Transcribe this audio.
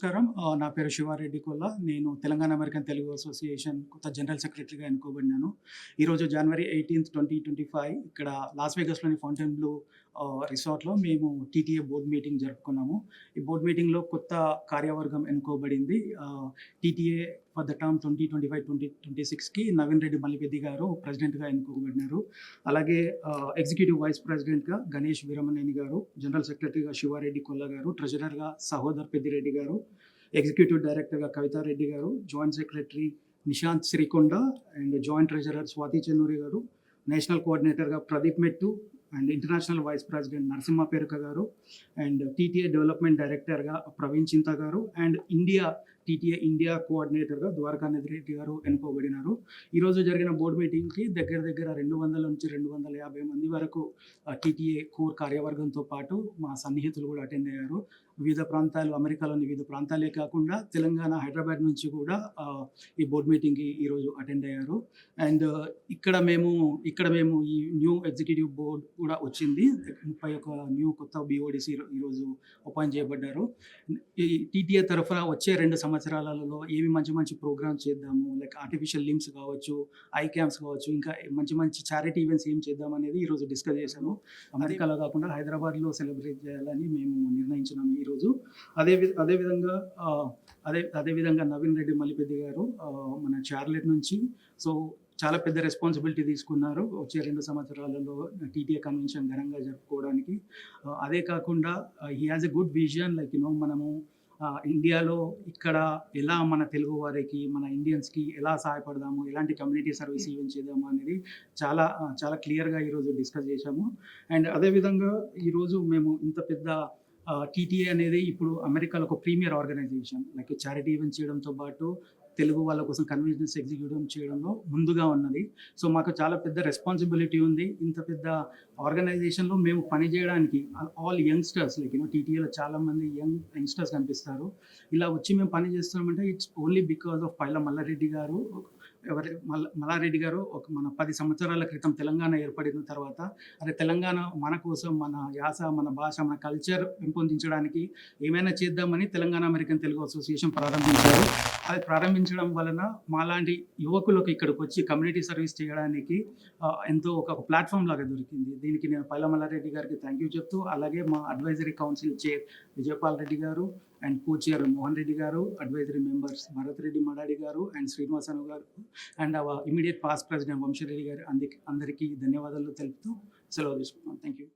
నమస్కారం. నా పేరు శివారెడ్డి కొల్ల. నేను తెలంగాణ అమెరికన్ తెలుగు అసోసియేషన్ కొత్త జనరల్ సెక్రటరీగా ఎన్నుకోబడినాను. ఈరోజు జనవరి 18, 2025 ఇక్కడ లాస్ వేగస్‌లోని ఫౌంటైన్‌బ్లూ రిసార్ట్‌లో మేము టీటీఏ బోర్డ్ మీటింగ్ జరుపుకున్నాము. ఈ బోర్డ్ మీటింగ్‌లో కొత్త కార్యవర్గం ఎన్నుకోబడింది. టీటీఏ ఫర్ ద టర్మ్ 2025-2026కి నవీన్ రెడ్డి మల్లిపెద్ది గారు ప్రెసిడెంట్‌గా ఎన్నుకోబడినారు. అలాగే ఎగ్జిక్యూటివ్ వైస్ ప్రెసిడెంట్‌గా గణేష్ వీరమనేని గారు, జనరల్ సెక్రటరీగా శివారెడ్డి కొల్ల గారు, ట్రెజరర్‌గా సహోదర్ పెద్దిరెడ్డి గారు, ఎగ్జిక్యూటివ్ డైరెక్టర్‌గా కవితారెడ్డి గారు, joint secretary Nishanth Srikonda and joint treasurer Swathi Chennuri గారు, నేషనల్ కోఆర్డినేటర్‌గా Pradeep Mettu and international vice president Narasimha Peruka గారు అండ్ టీటీఏ డెవలప్మెంట్ డైరెక్టర్‌గా ప్రవీణ్ చింత గారు అండ్ టీటీఏ ఇండియా కోఆర్డినేటర్‌గా ద్వారకానాథ్ రెడ్డి గారు ఎన్నుకోబడినారు. ఈరోజు జరిగిన బోర్డు మీటింగ్‌కి దగ్గర 200 నుంచి 250 మంది వరకు టీటీఏ కోర్ కార్యవర్గంతో పాటు మా సన్నిహితులు కూడా అటెండ్ అయ్యారు. వివిధ ప్రాంతాలు, అమెరికాలోని వివిధ ప్రాంతాలే కాకుండా తెలంగాణ, హైదరాబాద్ నుంచి కూడా ఈ బోర్డు మీటింగ్‌కి ఈరోజు అటెండ్ అయ్యారు. అండ్ ఇక్కడ మేము ఈ న్యూ ఎగ్జిక్యూటివ్ బోర్డ్ కూడా వచ్చింది. 31 కొత్త బీఓడీసీ ఈరోజు అపాయింట్ చేయబడ్డారు. ఈ టీటీఏ తరఫున వచ్చే 2 సంవత్సరాలలో ఏమి మంచి ప్రోగ్రామ్స్ చేద్దాము, లైక్ ఆర్టిఫిషియల్ లింబ్స్ కావచ్చు, ఐ క్యాంప్స్ కావచ్చు, ఇంకా మంచి చారిటీ ఈవెంట్స్ ఏం చేద్దాం అనేది ఈరోజు డిస్కస్ చేశాము. అమెరికాలో కాకుండా హైదరాబాద్లో సెలబ్రేట్ చేయాలని మేము నిర్ణయించినాము ఈరోజు. అదేవిధంగా నవీన్ రెడ్డి మల్లిపెద్ది గారు మన చార్లెట్ నుంచి చాలా పెద్ద రెస్పాన్సిబిలిటీ తీసుకున్నారు వచ్చే 2 సంవత్సరాలలో టీటీఏ కన్వెన్షన్ ఘనంగా జరుపుకోవడానికి. అదే కాకుండా he has a good vision, like మనము ఇండియాలో ఇక్కడ ఎలా మన తెలుగు వారికి, మన ఇండియన్స్‌కి ఎలా సహాయపడదాము, ఎలాంటి కమ్యూనిటీ సర్వీస్ ఈవెంట్ చేద్దాము అనేది చాలా క్లియర్‌గా ఈరోజు డిస్కస్ చేశాము. అండ్ అదేవిధంగా ఈరోజు మేము ఇంత పెద్ద టీటీఏ అనేది ఇప్పుడు అమెరికాలో ఒక premier organisation, like charity event చేయడంతో పాటు తెలుగు వాళ్ళ కోసం కన్వెన్షన్స్ ఎగ్జిక్యూటివ్ చేయడంలో ముందుగా ఉన్నది. సో మాకు చాలా పెద్ద రెస్పాన్సిబిలిటీ ఉంది. ఇంత పెద్ద ఆర్గనైజేషన్లో మేము పనిచేయడానికి ఆల్ యంగ్స్టర్స్, లైక్ టీటీఏలో చాలామంది యంగ్స్టర్స్ కనిపిస్తారు. ఇలా వచ్చి మేము పని చేస్తున్నామంటే it's only because of Paila Malla Reddy గారు. మల్లారెడ్డి గారు మన 10 సంవత్సరాల క్రితం తెలంగాణ ఏర్పడిన తర్వాత తెలంగాణ మన కోసం, మన యాస, మన భాష, మన కల్చర్ పెంపొందించడానికి ఏమైనా చేద్దామని తెలంగాణ అమెరికన్ తెలుగు అసోసియేషన్ ప్రారంభించారు. అది ప్రారంభించడం వలన మాలాంటి యువకులకు ఇక్కడికి వచ్చి కమ్యూనిటీ సర్వీస్ చేయడానికి ఎంతో ఒక ప్లాట్ఫామ్ లాగా దొరికింది. దీనికి నేను పైల మల్లారెడ్డి గారికి థ్యాంక్ యూ చెప్తూ, అలాగే మా advisory council chair Vijayapal Reddy గారు and co chair Mohan Reddy గారు, అడ్వైజరీ మెంబర్స్ భరత్ రెడ్డి మడాడి గారు అండ్ శ్రీనివాసన్ గారు and our immediate past president Vamshi Reddy గారు అందరికీ ధన్యవాదాలు తెలుపుతూ సెలవు తీసుకున్నాను. Thank you.